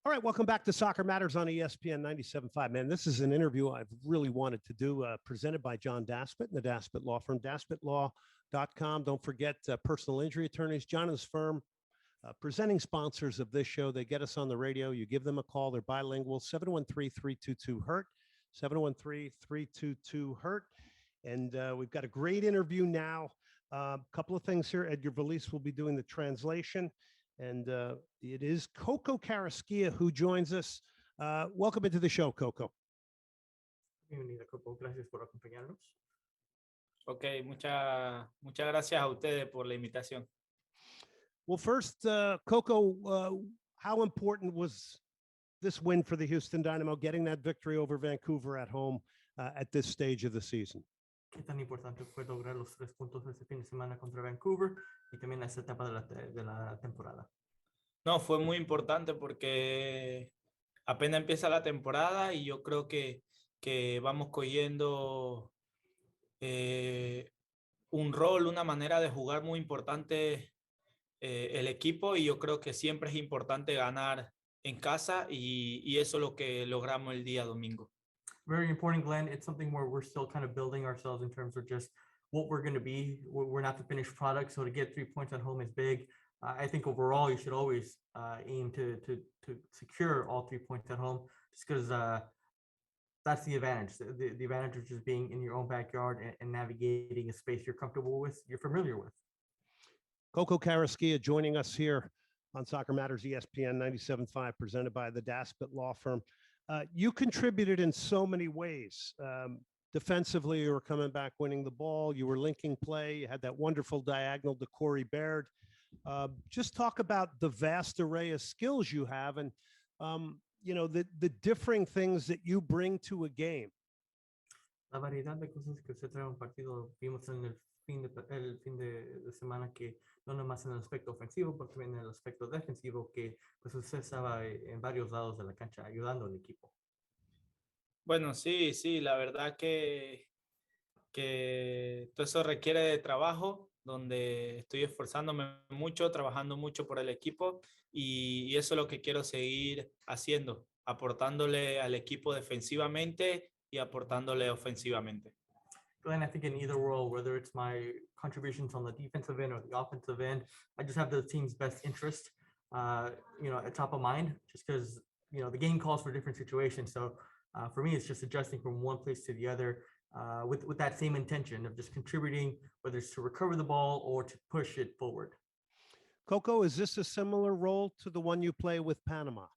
All right, welcome back to Soccer Matters on ESPN 97.5. Man, this is an interview I've really wanted to do, presented by John Daspit and the Daspit Law Firm, daspitlaw.com. Don't forget personal injury attorneys. John and his firm, presenting sponsors of this show. They get us on the radio. You give them a call. They're bilingual, 713-322-HURT, 713-322-HURT. And we've got a great interview now. A couple of things here. Edgar Valise will be doing the translation. And it is Coco Carrasquilla who joins us. Welcome into the show, Coco. Bienvenida, Coco. Gracias por acompañarnos. Ok, muchas gracias a ustedes por la invitación. Well, first, Coco, how important was this win for the Houston Dynamo, getting that victory over Vancouver at home at this stage of the season? ¿Qué tan importante fue lograr los 3 puntos este fin de semana contra Vancouver y también esta etapa de la temporada? No, fue muy importante porque apenas empieza la temporada y yo creo que vamos cogiendo un rol, una manera de jugar muy importante el equipo, y yo creo que siempre es importante ganar en casa y eso es lo que logramos el día domingo. Very important, Glenn. It's something where we're still kind of building ourselves in terms of just what we're going to be. We're not the finished product, so to get 3 points at home is big. I think overall you should always aim to secure all 3 points at home, just because that's the advantage. The advantage of just being in your own backyard and navigating a space you're comfortable with, you're familiar with. Coco Carrasquilla joining us here on Soccer Matters ESPN 97.5, presented by the Daspit Law Firm. You contributed in so many ways. Defensively, you were coming back, winning the ball. You were linking play. You had that wonderful diagonal to Corey Baird. Just talk about the vast array of skills you have and, you know, the differing things that you bring to a game. La variedad de cosas que usted trae a un partido, vimos en el fin de semana, que no nomás en el aspecto ofensivo, pero también en el aspecto defensivo, que pues usted estaba en varios lados de la cancha ayudando al equipo. Bueno, sí, la verdad que todo eso requiere de trabajo, donde estoy esforzándome mucho, trabajando mucho por el equipo, y eso es lo que quiero seguir haciendo, aportándole al equipo defensivamente y aportándole ofensivamente. Glenn, I think in either role, whether it's my contributions on the defensive end or the offensive end, I just have the team's best interest, you know, at top of mind, just because, you know, the game calls for different situations. So for me, it's just adjusting from one place to the other with that same intention of just contributing, whether it's to recover the ball or to push it forward. Coco, is this a similar role to the one you play with Panama?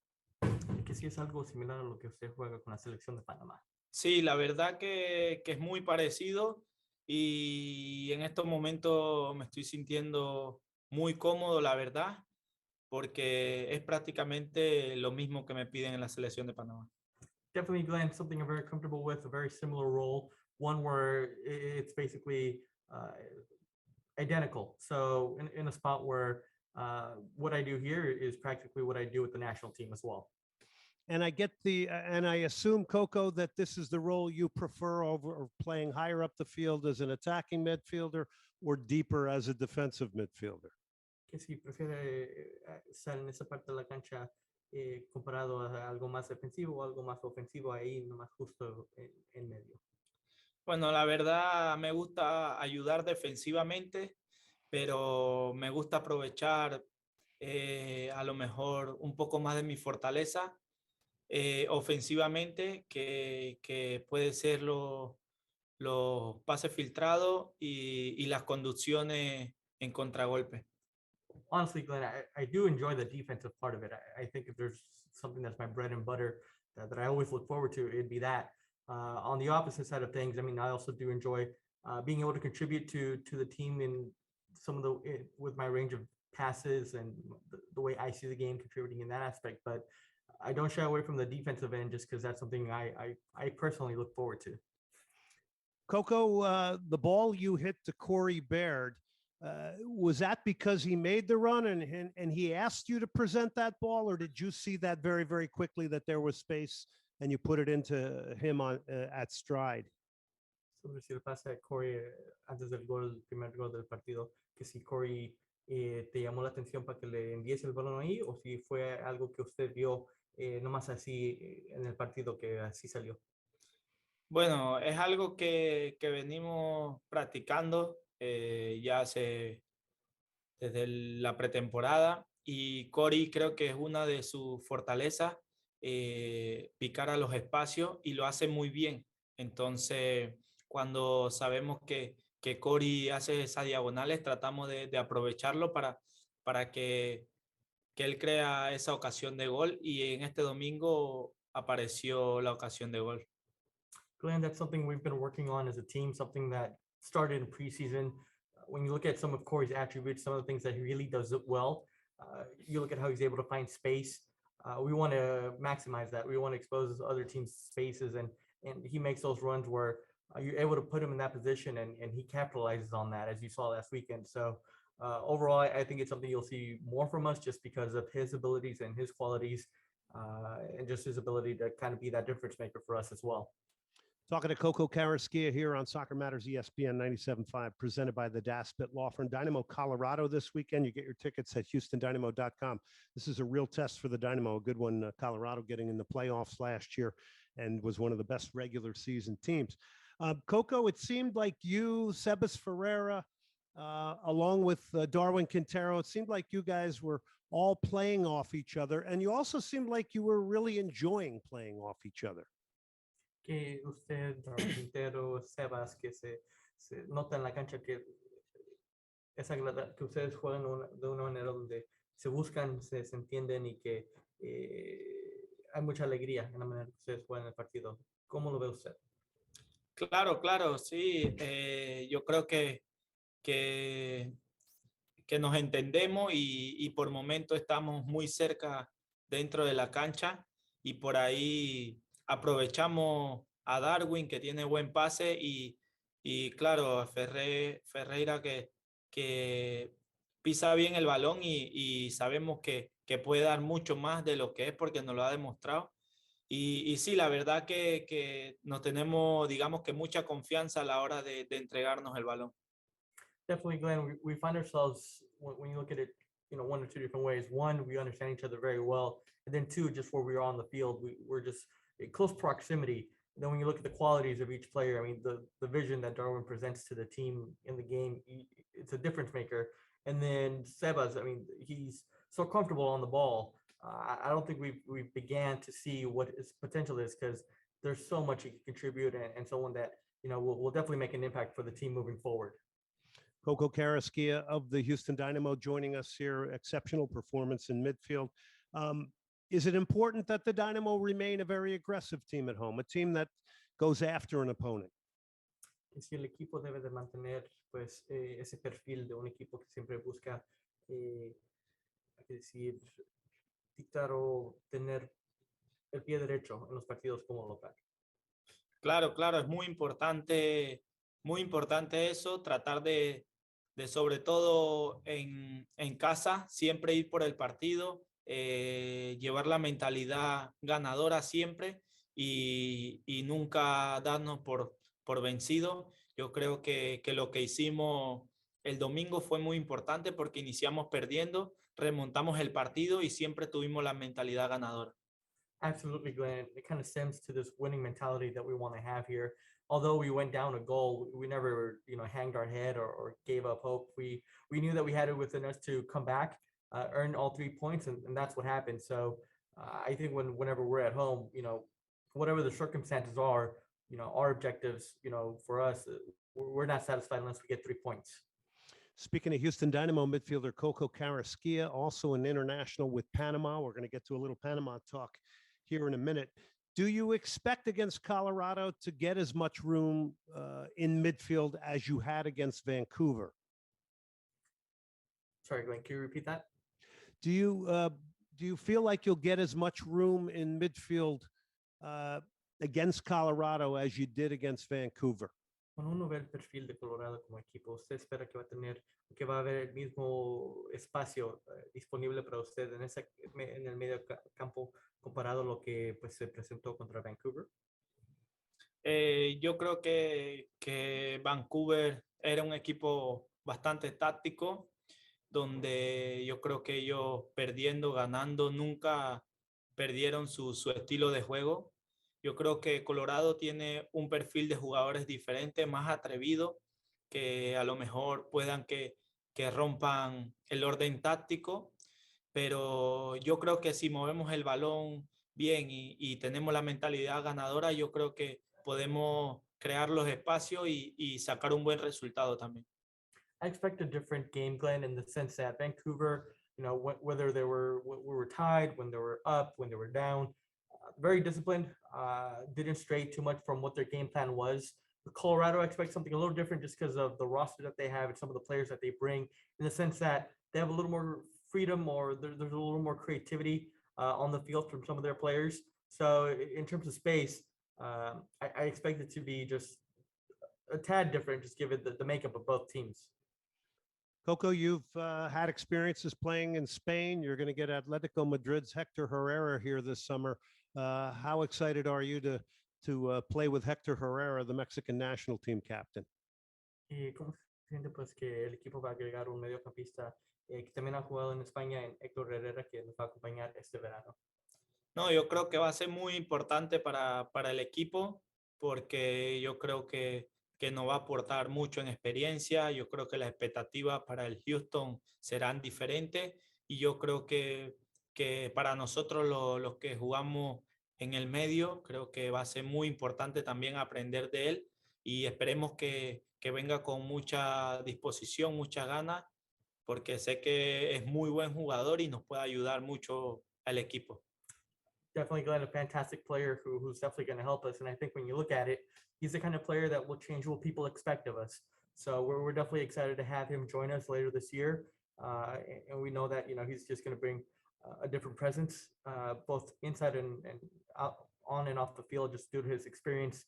Que sí es algo similar a lo que usted juega con la selección de Panamá. Sí, la verdad que es muy parecido, y en estos momentos me estoy sintiendo muy cómodo, la verdad, porque es prácticamente lo mismo que me piden en la selección de Panamá. Definitely, Glenn, something I'm very comfortable with, a very similar role, one where it's basically identical. So in a spot where what I do here is practically what I do with the national team as well. And I assume, Coco, that this is the role you prefer over playing higher up the field as an attacking midfielder or deeper as a defensive midfielder. Que si prefiere estar en esa parte de la cancha comparado a algo más defensivo o algo más ofensivo, ahí nomás justo en medio. Bueno, la verdad me gusta ayudar defensivamente, pero me gusta aprovechar a lo mejor un poco más de mi fortaleza ofensivamente, que puede ser los pases filtrados y las conducciones en contragolpe. Honestly, Glenn, I do enjoy the defensive part of it. I think if there's something that's my bread and butter that I always look forward to, it'd be that. On the opposite side of things, I mean, I also do enjoy being able to contribute to the team in some of with my range of passes and the way I see the game, contributing in that aspect. But I don't shy away from the defensive end just because that's something I personally look forward to. Coco, the ball you hit to Corey Baird, was that because he made the run and he asked you to present that ball, or did you see that very, very quickly that there was space and you put it into him at stride? Sobre si el pase a Corey antes del gol, el primer gol del partido, que si Corey te llamó la atención para que le envíes el balón ahí, o si fue algo que usted vio nomás así en el partido que así salió. Bueno, es algo que venimos practicando ya desde la pretemporada y Cory creo que es una de sus fortalezas, picar a los espacios y lo hace muy bien. Entonces, cuando sabemos que Cory hace esas diagonales, tratamos de aprovecharlo para que él crea esa ocasión de gol y en este domingo apareció la ocasión de gol. Glenn, that's something we've been working on as a team, something that started in preseason. When you look at some of Corey's attributes, some of the things that he really does well, you look at how he's able to find space. We want to maximize that. We want to expose other teams' spaces, and he makes those runs where you're able to put him in that position, and he capitalizes on that, as you saw last weekend. So overall, I think it's something you'll see more from us just because of his abilities and his qualities, and just his ability to kind of be that difference maker for us as well. Talking to Coco Carrasquilla here on Soccer Matters ESPN 97.5, presented by the Daspit Law Firm. Dynamo, Colorado this weekend. You get your tickets at HoustonDynamo.com. This is a real test for the Dynamo, a good one. Colorado getting in the playoffs last year and was one of the best regular season teams. Coco, it seemed like you, Sebas Ferreira, along with Darwin Quintero, it seemed like you guys were all playing off each other. And you also seemed like you were really enjoying playing off each other. Que usted, Quintero, Sebas, que se nota en la cancha que es agradable, que ustedes juegan de una manera donde se buscan, se entienden y que hay mucha alegría en la manera que ustedes juegan el partido. ¿Cómo lo ve usted? Claro, claro, sí. Yo creo que nos entendemos y por momento estamos muy cerca dentro de la cancha y por ahí aprovechamos a Darwin que tiene buen pase y claro, a Ferreira que pisa bien el balón y sabemos que puede dar mucho más de lo que es porque nos lo ha demostrado. Y sí, la verdad que nos tenemos, digamos que mucha confianza a la hora de entregarnos el balón. Definitely, Glenn, we find ourselves, when you look at it, one or two different ways. One, we understand each other very well. And then two, just where we are on the field, we're just in close proximity. And then when you look at the qualities of each player, I mean, the vision that Darwin presents to the team in the game, it's a difference maker. And then Sebas, I mean, he's so comfortable on the ball. I don't think we began to see what his potential is because there's so much he can contribute and someone that, will definitely make an impact for the team moving forward. Coco Carrasquilla of the Houston Dynamo joining us here. Exceptional performance in midfield. Is it important that the Dynamo remain a very aggressive team at home, a team that goes after an opponent? Si el equipo debe de mantener pues ese perfil de un equipo que siempre busca hay que decir dictar o tener el pie derecho en los partidos como local. Claro, claro, es muy importante eso, tratar de sobre todo en casa, siempre ir por el partido, llevar la mentalidad ganadora siempre y nunca darnos por vencido. Yo creo que lo que hicimos el domingo fue muy importante porque iniciamos perdiendo, remontamos el partido y siempre tuvimos la mentalidad ganadora. Absolutely, Glenn. It kind of stems to this winning mentality that we want to have here. Although we went down a goal, we never, hanged our head or gave up hope. We knew that we had it within us to come back, earn all 3 points, and that's what happened. So I think whenever we're at home, whatever the circumstances are, our objectives, for us, we're not satisfied unless we get 3 points. Speaking of Houston Dynamo midfielder Coco Carrasquilla, also an international with Panama. We're going to get to a little Panama talk here in a minute. Do you expect against Colorado to get as much room in midfield as you had against Vancouver? Sorry, Glenn, can you repeat that? Do you feel like you'll get as much room in midfield against Colorado as you did against Vancouver? Cuando uno ve el perfil de Colorado como equipo, ¿usted espera que va a haber el mismo espacio disponible para usted en el medio campo comparado a lo que pues, se presentó contra Vancouver? Yo creo que Vancouver era un equipo bastante táctico donde yo creo que ellos perdiendo, ganando, nunca perdieron su estilo de juego. Yo creo que Colorado tiene un perfil de jugadores diferente, más atrevido, que a lo mejor puedan que rompan el orden táctico, pero yo creo que si movemos el balón bien y tenemos la mentalidad ganadora, yo creo que podemos crear los espacios y sacar un buen resultado también. I expect a different game, Glenn, in the sense that Vancouver, whether we were tied, when they were up, when they were down, very disciplined, didn't stray too much from what their game plan was. With Colorado, I expect something a little different just because of the roster that they have and some of the players that they bring, in the sense that they have a little more freedom, or there's a little more creativity on the field from some of their players. So in terms of space, I expect it to be just a tad different, just given the makeup of both teams. Coco, you've had experiences playing in Spain. You're going to get Atletico Madrid's Hector Herrera here this summer. How excited are you to play with Hector Herrera, the Mexican national team captain? ¿Y cómo se siente pues que el equipo va a agregar un mediocampista que también ha jugado en España, en Héctor Herrera, que nos va a acompañar este verano? No, yo creo que va a ser muy importante para el equipo porque yo creo que nos va a aportar mucho en experiencia. Yo creo que las expectativas para el Houston serán diferentes y yo creo que para nosotros los que jugamos en el medio, creo que va a ser muy importante también aprender de él y esperemos que venga con mucha disposición, muchas ganas, porque sé que es muy buen jugador y nos puede ayudar mucho al equipo. Definitely Glenn, a fantastic player who's definitely going to help us. And I think when you look at it, he's the kind of player that will change what people expect of us. So we're definitely excited to have him join us later this year. And we know that, he's just going to bring a different presence, both inside and out, on and off the field, just due to his experience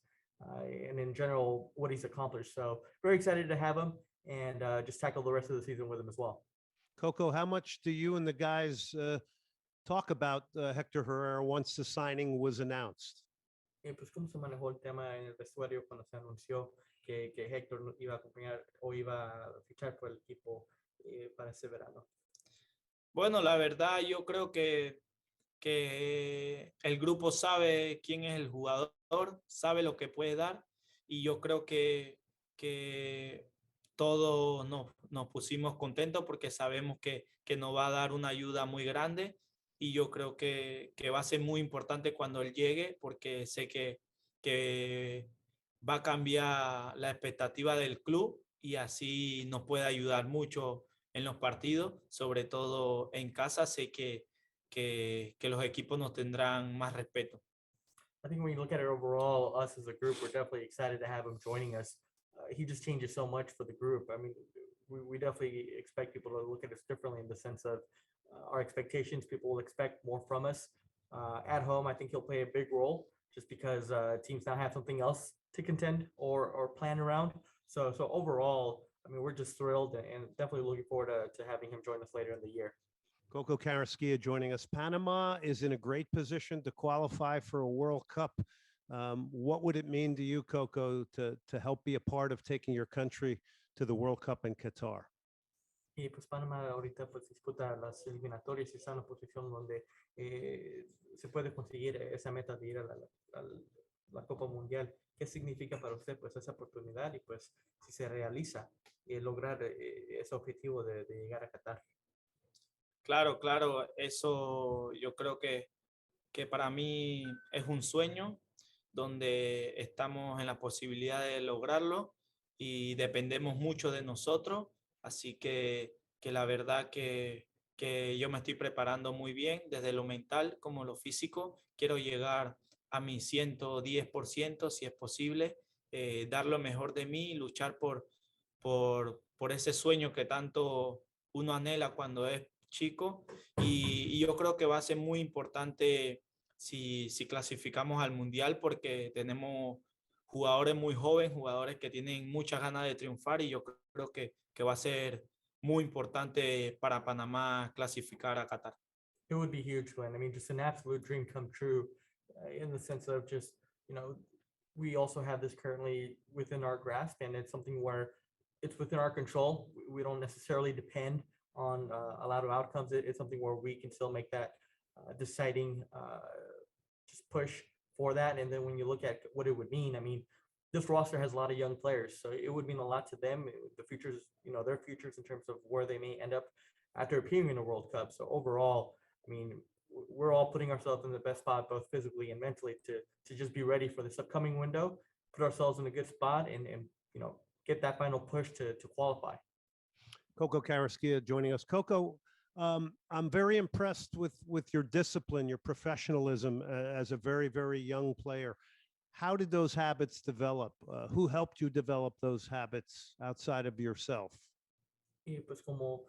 and in general, what he's accomplished. So very excited to have him and just tackle the rest of the season with him as well. Coco, how much do you and the guys talk about Hector Herrera once the signing was announced? Pues cómo se manejó el tema en el vestuario cuando se anunció que Héctor iba a acompañar o iba a fichar por el equipo para ese verano. Bueno, la verdad yo creo que el grupo sabe quién es el jugador, sabe lo que puede dar y yo creo que todos nos pusimos contentos porque sabemos que nos va a dar una ayuda muy grande y yo creo que va a ser muy importante cuando él llegue porque sé que va a cambiar la expectativa del club y así nos puede ayudar mucho en los partidos, sobre todo en casa. Sé que los equipos nos tendrán más respeto. I think when you look at it overall, us as a group, we're definitely excited to have him joining us. He just changes so much for the group. I mean, we definitely expect people to look at us differently in the sense of our expectations. People will expect more from us. At home, I think he'll play a big role just because teams now have something else to contend or plan around. So overall, I mean, we're just thrilled and definitely looking forward to having him join us later in the year. Coco Carrasquilla joining us. Panama is in a great position to qualify for a World Cup. What would it mean to you, Coco, to help be a part of taking your country to the World Cup in Qatar? Y pues Panamá ahorita pues disputa las eliminatorias y está en una posición donde se puede conseguir esa meta de ir a la Copa Mundial. ¿Qué significa para usted pues esa oportunidad y pues si se realiza lograr ese objetivo de llegar a Qatar? Claro, eso yo creo que para mí es un sueño donde estamos en la posibilidad de lograrlo y dependemos mucho de nosotros, así que la verdad que yo me estoy preparando muy bien desde lo mental como lo físico. Quiero llegar a mi 110% si es posible, dar lo mejor de mí y luchar por ese sueño que tanto uno anhela cuando es chico y yo creo que va a ser muy importante si clasificamos al mundial porque tenemos jugadores muy jóvenes, jugadores que tienen muchas ganas de triunfar y yo creo que va a ser muy importante para Panamá clasificar a Qatar. It would be huge, Glenn. I mean, just an absolute dream come true in the sense of just, we also have this currently within our grasp and it's something where it's within our control. We don't necessarily depend on a lot of outcomes. It's something where we can still make that deciding just push for that. And then when you look at what it would mean, I mean, this roster has a lot of young players, so it would mean a lot to them. The futures, their futures in terms of where they may end up after appearing in a World Cup. So overall, I mean, we're all putting ourselves in the best spot, both physically and mentally, to just be ready for this upcoming window, put ourselves in a good spot, and get that final push to qualify. Coco Carrasquilla joining us. Coco, I'm very impressed with your discipline, your professionalism as a very, very young player. How did those habits develop? Who helped you develop those habits outside of yourself? Y pues como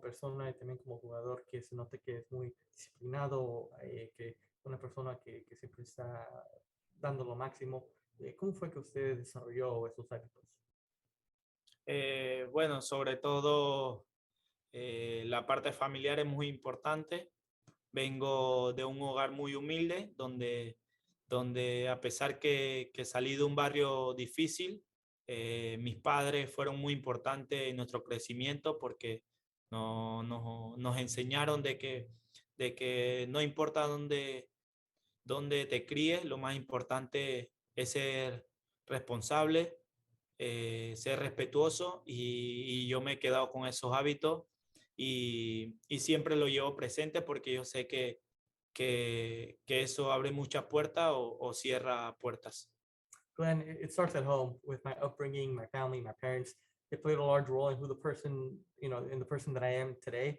persona y también como jugador, que se note que es muy disciplinado, que una persona que siempre está dando lo máximo. ¿Cómo fue que usted desarrolló esos hábitos? Bueno, sobre todo la parte familiar es muy importante. Vengo de un hogar muy humilde, donde a pesar que salí de un barrio difícil, mis padres fueron muy importantes en nuestro crecimiento porque nos enseñaron de que no importa dónde te críes, lo más importante es ser responsable, ser respetuoso, y yo me he quedado con esos hábitos y siempre lo llevo presente porque yo sé que eso abre muchas puertas o cierra puertas. Glenn, it starts at home with my upbringing, my family, my parents. They played a large role in who the person, in the person that I am today.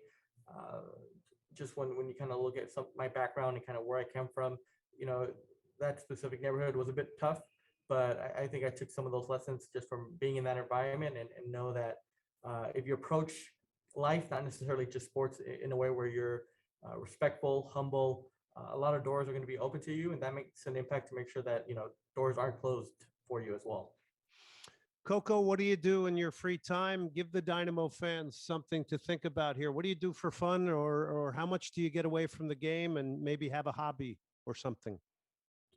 Just when you kind of look at my background and kind of where I come from, that specific neighborhood was a bit tough, but I think I took some of those lessons just from being in that environment, and know that if you approach life, not necessarily just sports, in a way where you're respectful, humble, a lot of doors are going to be open to you, and that makes an impact to make sure that doors aren't closed for you as well. Coco, what do you do in your free time? Give the Dynamo fans something to think about here. What do you do for fun, or how much do you get away from the game and maybe have a hobby or something?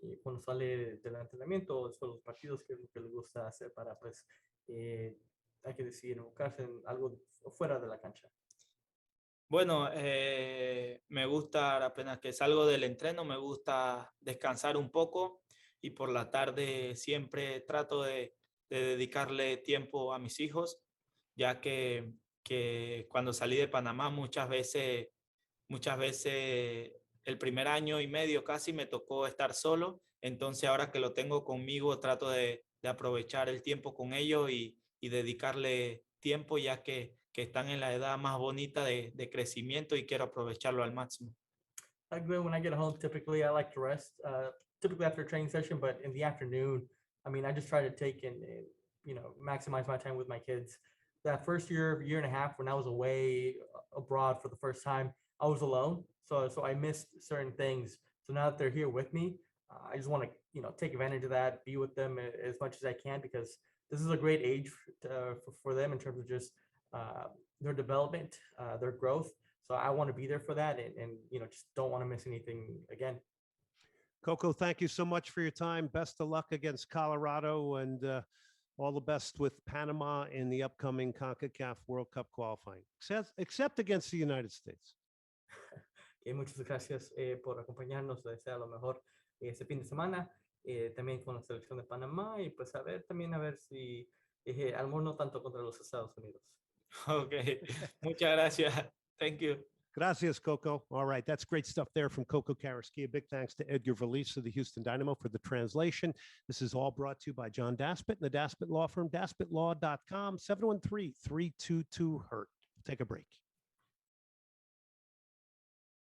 Y cuando sale del entrenamiento, después de los partidos, ¿qué es lo que le gusta hacer para, pues, hay que decir, enfocarse en algo fuera de la cancha? Bueno, me gusta, apenas que salgo del entreno, me gusta descansar un poco, y por la tarde siempre trato de dedicarle tiempo a mis hijos, ya que cuando salí de Panamá muchas veces el primer año y medio casi me tocó estar solo. Entonces ahora que lo tengo conmigo trato de aprovechar el tiempo con ellos y dedicarle tiempo, ya que están en la edad más bonita de crecimiento, y quiero aprovecharlo al máximo. When I get home, typically I like to rest, typically after a training session, but in the afternoon, I mean, I just try to take and maximize my time with my kids. That first year and a half when I was away abroad for the first time, I was alone, so I missed certain things. So now that they're here with me, I just want to take advantage of that, be with them as much as I can, because this is a great age for them in terms of just their development, their growth. So I want to be there for that, and just don't want to miss anything again. Coco, thank you so much for your time. Best of luck against Colorado, and all the best with Panama in the upcoming CONCACAF World Cup qualifying, except against the United States. Muchas gracias por acompañarnos. Les deseo lo mejor este fin de semana, también con la selección de Panamá, y pues a ver si al menos no tanto contra los Estados Unidos. Okay, muchas gracias. Thank you. Gracias, Coco. All right, that's great stuff there from Coco Carrasquilla. Big thanks to Edgar Valise of the Houston Dynamo for the translation. This is all brought to you by John Daspit and the Daspit Law Firm, daspitlaw.com, 713-322-HURT. Take a break.